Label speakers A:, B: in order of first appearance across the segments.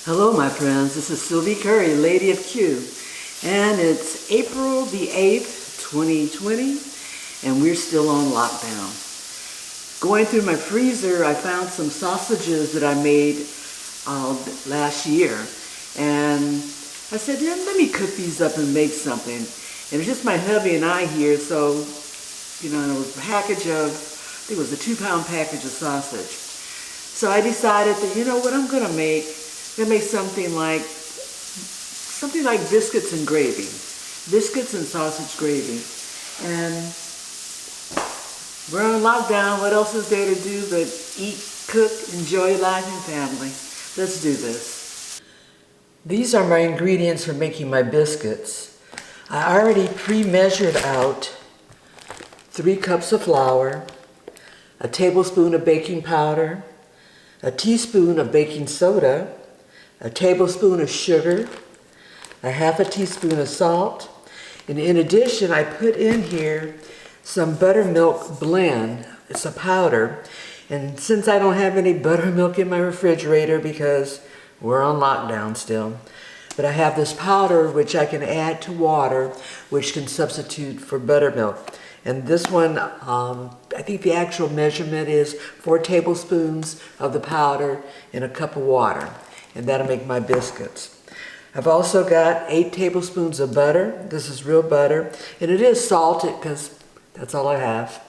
A: Hello, my friends. This is Sylvie Curry, Lady of Q, and it's April the 8th, 2020, and we're still on lockdown. Going through my freezer, I found some sausages that I made last year, and I said, yeah, let me cook these up and make something. And it's just my hubby and I here, so, it was a package of, I think it was a 2-pound package of sausage. So I decided that, what I'm going to make? I'm going to make something like biscuits and gravy. Biscuits and sausage gravy. And we're on lockdown. What else is there to do but eat, cook, enjoy life and family? Let's do this. These are my ingredients for making my biscuits. I already pre-measured out 3 cups of flour, a tablespoon of baking powder, a teaspoon of baking soda, a tablespoon of sugar, a half a teaspoon of salt, and in addition I put in here some buttermilk blend. It's a powder, and since I don't have any buttermilk in my refrigerator because we're on lockdown still, but I have this powder which I can add to water which can substitute for buttermilk. And this one, I think the actual measurement is 4 tablespoons of the powder in a cup of water. And that'll make my biscuits. I've also got 8 tablespoons of butter. This is real butter. And it is salted because that's all I have.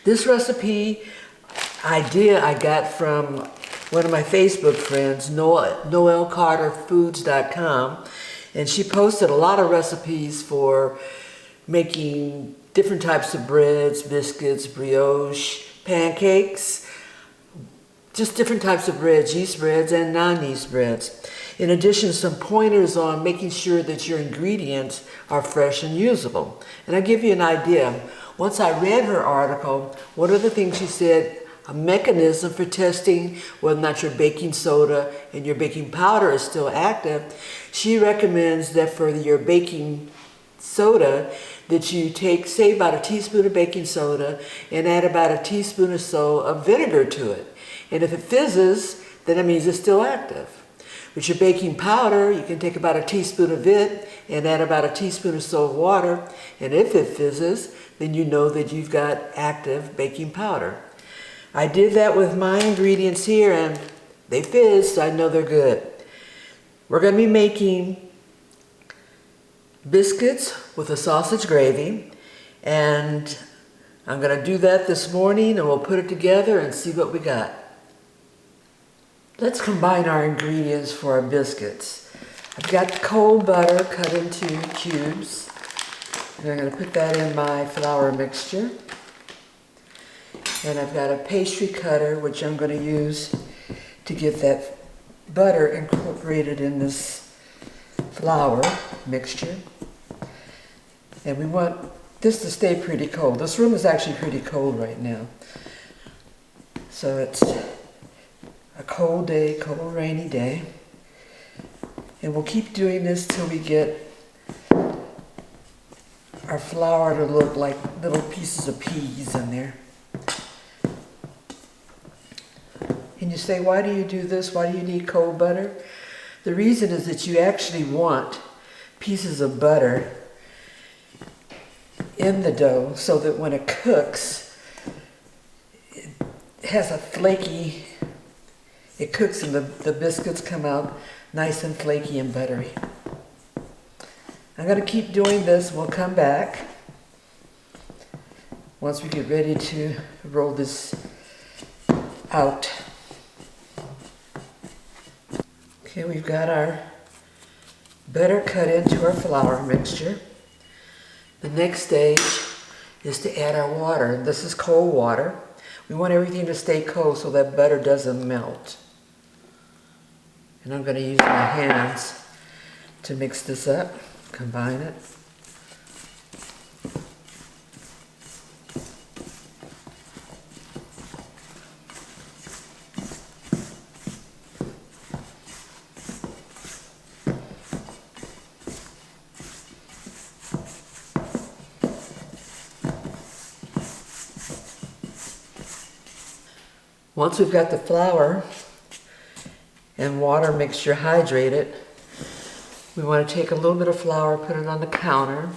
A: This recipe idea I got from one of my Facebook friends, NoelCarterFoods.com. And she posted a lot of recipes for making different types of breads, biscuits, brioche, pancakes, just different types of breads, yeast breads and non-yeast breads. In addition, some pointers on making sure that your ingredients are fresh and usable. And I'll give you an idea. Once I read her article, one of the things she said, a mechanism for testing whether or not your baking soda and your baking powder is still active, she recommends that for your baking soda that you take, say, about a teaspoon of baking soda and add about a teaspoon or so of vinegar to it. And if it fizzes, then it means it's still active. With your baking powder, you can take about a teaspoon of it and add about a teaspoon or so of water. And if it fizzes, then you know that you've got active baking powder. I did that with my ingredients here and they fizzed, so I know they're good. We're going to be making biscuits with a sausage gravy, and I'm going to do that this morning and we'll put it together and see what we got. Let's combine our ingredients for our biscuits. I've got cold butter cut into cubes, and I'm going to put that in my flour mixture. And I've got a pastry cutter which I'm going to use to get that butter incorporated in this flour mixture. And we want this to stay pretty cold. This room is actually pretty cold right now. So it's a cold day, cold rainy day. And we'll keep doing this till we get our flour to look like little pieces of peas in there. And you say, why do you do this? Why do you need cold butter? The reason is that you actually want pieces of butter in the dough so that when it cooks, it has a flaky, it cooks and the biscuits come out nice and flaky and buttery. I'm going to keep doing this. We'll come back once we get ready to roll this out. Okay, we've got our butter cut into our flour mixture. The next stage is to add our water. And this is cold water. We want everything to stay cold so that butter doesn't melt. And I'm going to use my hands to mix this up, combine it. Once we've got the flour and water mixture hydrated. We want to take a little bit of flour, put it on the counter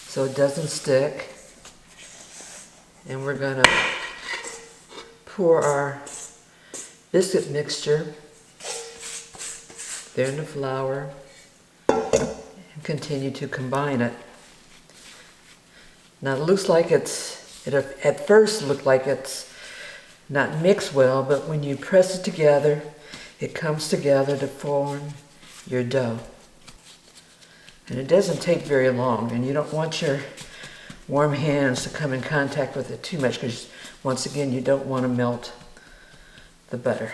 A: so it doesn't stick. And we're going to pour our biscuit mixture there in the flour and continue to combine it. Now it looks like it at first looked like it's not mixed well, but when you press it together, it comes together to form your dough. And it doesn't take very long, and you don't want your warm hands to come in contact with it too much, because once again you don't want to melt the butter.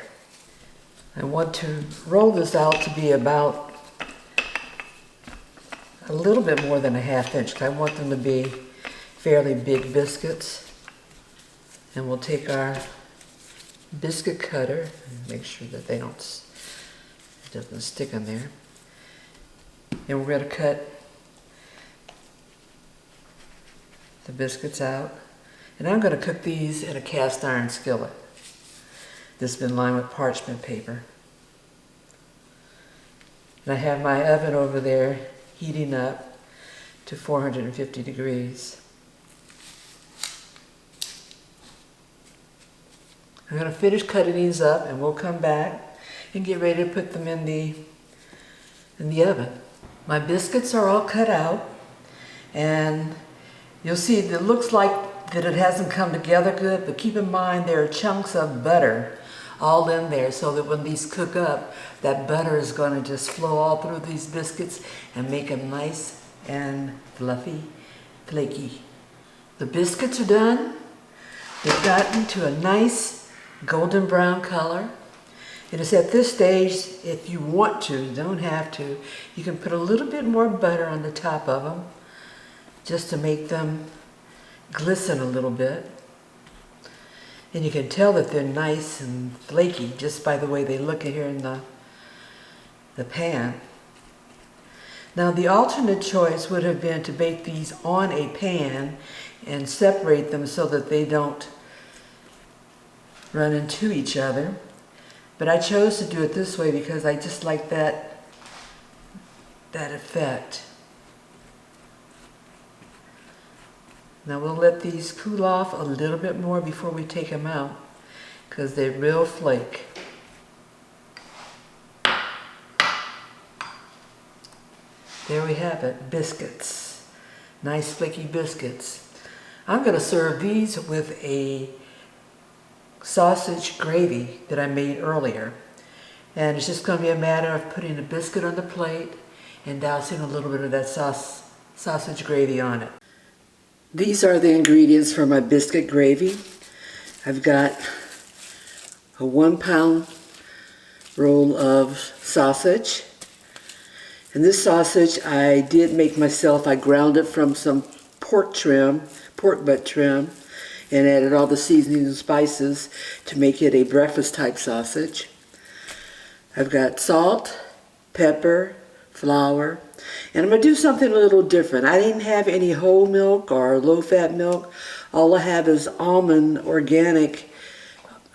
A: I want to roll this out to be about a little bit more than a ½ inch, because I want them to be fairly big biscuits. And we'll take our biscuit cutter and make sure that it doesn't stick in there. And we're going to cut the biscuits out. And I'm going to cook these in a cast iron skillet. This has been lined with parchment paper. And I have my oven over there heating up to 450 degrees. I'm going to finish cutting these up, and we'll come back and get ready to put them in the oven. My biscuits are all cut out, and you'll see that it looks like that it hasn't come together good, but keep in mind there are chunks of butter all in there, so that when these cook up, that butter is going to just flow all through these biscuits and make them nice and fluffy, flaky. The biscuits are done. They've gotten to a nice golden brown color. It is at this stage, if you want to, you don't have to, you can put a little bit more butter on the top of them just to make them glisten a little bit. And you can tell that they're nice and flaky just by the way they look here in the pan. Now the alternate choice would have been to bake these on a pan and separate them so that they don't run into each other. But I chose to do it this way because I just like that effect. Now we'll let these cool off a little bit more before we take them out, because they're real flake. There we have it, biscuits. Nice flaky biscuits. I'm going to serve these with a sausage gravy that I made earlier. And it's just going to be a matter of putting the biscuit on the plate and dousing a little bit of that sausage gravy on it. These are the ingredients for my biscuit gravy. I've got a 1-pound roll of sausage. And this sausage I did make myself. I ground it from some pork butt trim, and added all the seasonings and spices to make it a breakfast type sausage. I've got salt, pepper, flour, and I'm going to do something a little different. I didn't have any whole milk or low-fat milk. All I have is almond organic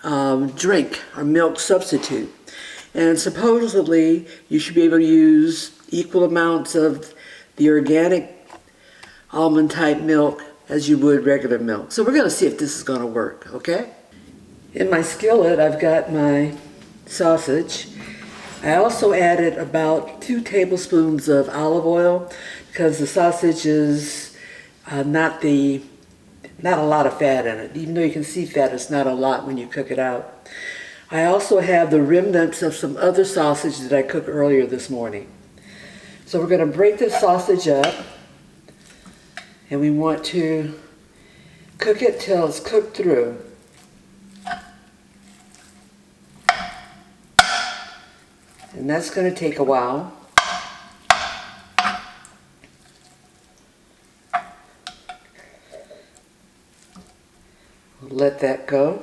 A: drink or milk substitute. And supposedly you should be able to use equal amounts of the organic almond type milk as you would regular milk. So we're going to see if this is going to work, okay? In my skillet I've got my sausage. I also added about 2 tablespoons of olive oil because the sausage is not a lot of fat in it. Even though you can see fat, it's not a lot when you cook it out. I also have the remnants of some other sausage that I cooked earlier this morning. So we're going to break this sausage up, and we want to cook it till it's cooked through. And that's going to take a while. We'll let that go.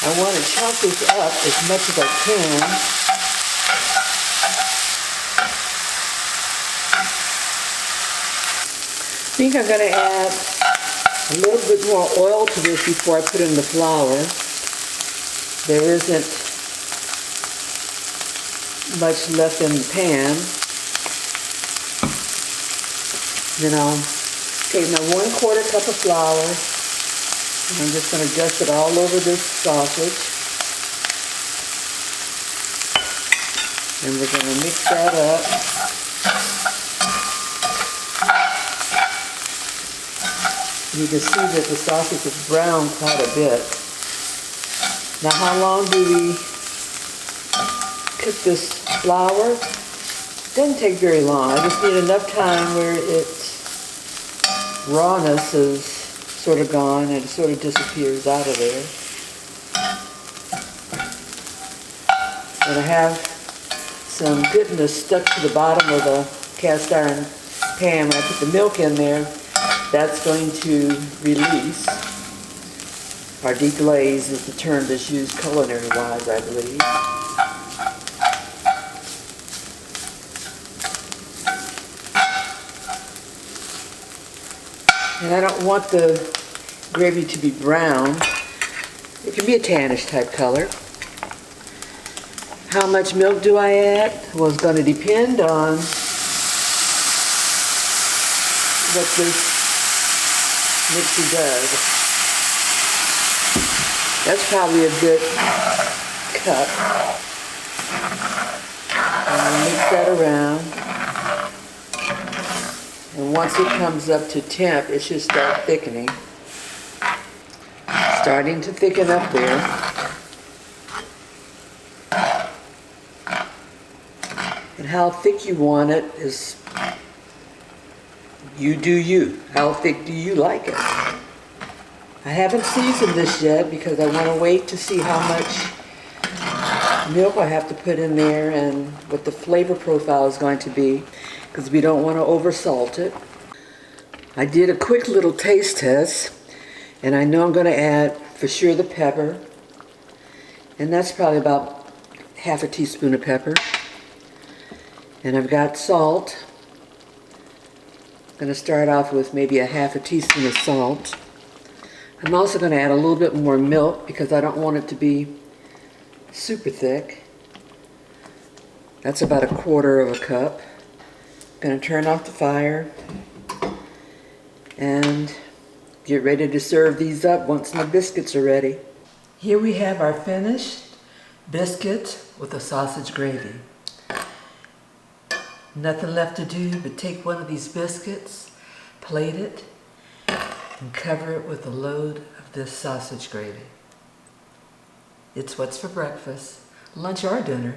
A: I want to chop this up as much as I can. think I'm going to add a little bit more oil to this before I put in the flour. There isn't much left in the pan. Then I'll take my 1/4 cup of flour and I'm just going to dust it all over this sausage. And we're going to mix that up. You can see that the sausage is browned quite a bit. Now, how long do we cook this flour? Doesn't take very long. I just need enough time where its rawness is sort of gone and it sort of disappears out of there. And I have some goodness stuck to the bottom of the cast iron pan. When I put the milk in there, that's going to release, or deglaze is the term that's used culinary-wise, I believe. And I don't want the gravy to be brown. It can be a tannish type color. How much milk do I add? Well, it's going to depend on what this mixer does. That's probably a good cup. And I'll mix that around. And once it comes up to temp, it should start thickening. Starting to thicken up there. And how thick you want it is you do you. How thick do you like it? I haven't seasoned this yet because I want to wait to see how much milk I have to put in there and what the flavor profile is going to be, because we don't want to oversalt it. I did a quick little taste test, and I know I'm going to add for sure the pepper, and that's probably about 1/2 teaspoon of pepper. And I've got salt. I'm going to start off with maybe 1/2 teaspoon of salt. I'm also going to add a little bit more milk because I don't want it to be super thick. That's about 1/4 cup. I'm going to turn off the fire and get ready to serve these up once my biscuits are ready. Here we have our finished biscuits with a sausage gravy. Nothing left to do but take one of these biscuits, plate it, and cover it with a load of this sausage gravy. It's what's for breakfast, lunch, or dinner.